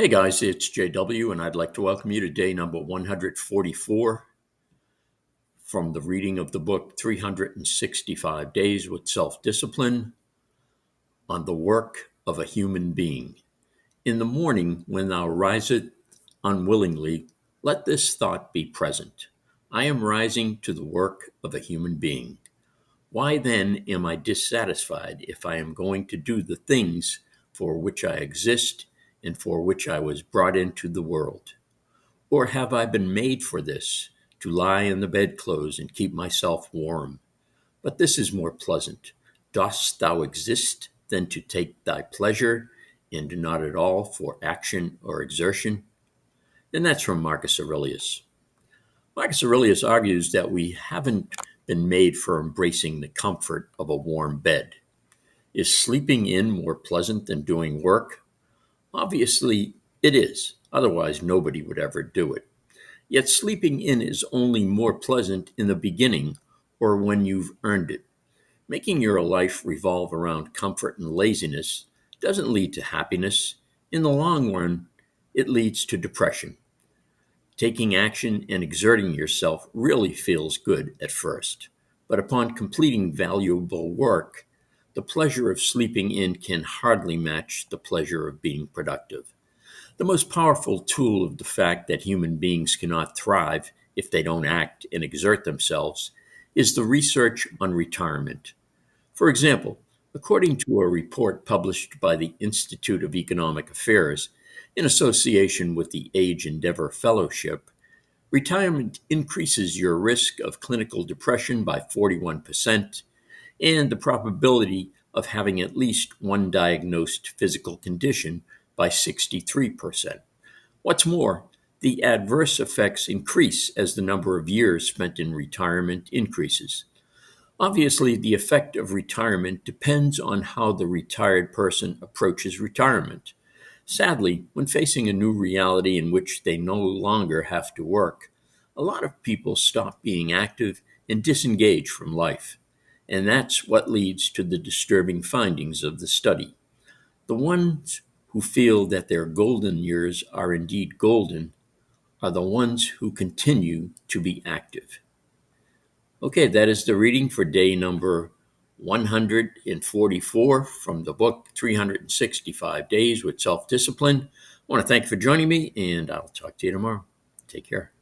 Hey guys, it's JW, and I'd like to welcome you to day number 144 from the reading of the book 365 Days with Self-Discipline on the Work of a Human Being. In the morning, when thou risest unwillingly, let this thought be present. I am rising to the work of a human being. Why then am I dissatisfied if I am going to do the things for which I exist and for which I was brought into the world? Or have I been made for this, to lie in the bedclothes and keep myself warm? But this is more pleasant. Dost thou exist than to take thy pleasure, and not at all for action or exertion? And that's from Marcus Aurelius. Marcus Aurelius argues that we haven't been made for embracing the comfort of a warm bed. Is sleeping in more pleasant than doing work? Obviously, it is. Otherwise, nobody would ever do it. Yet sleeping in is only more pleasant in the beginning or when you've earned it. Making your life revolve around comfort and laziness doesn't lead to happiness. In the long run, it leads to depression. Taking action and exerting yourself really feels good at first, but upon completing valuable work, the pleasure of sleeping in can hardly match the pleasure of being productive. The most powerful tool of the fact that human beings cannot thrive if they don't act and exert themselves is the research on retirement. For example, according to a report published by the Institute of Economic Affairs in association with the Age Endeavor Fellowship, retirement increases your risk of clinical depression by 41% and the probability of having at least one diagnosed physical condition by 63%. What's more, the adverse effects increase as the number of years spent in retirement increases. Obviously, the effect of retirement depends on how the retired person approaches retirement. Sadly, when facing a new reality in which they no longer have to work, a lot of people stop being active and disengage from life. And that's what leads to the disturbing findings of the study. The ones who feel that their golden years are indeed golden are the ones who continue to be active. Okay, that is the reading for day number 144 from the book 365 Days with Self-Discipline. I want to thank you for joining me, and I'll talk to you tomorrow. Take care.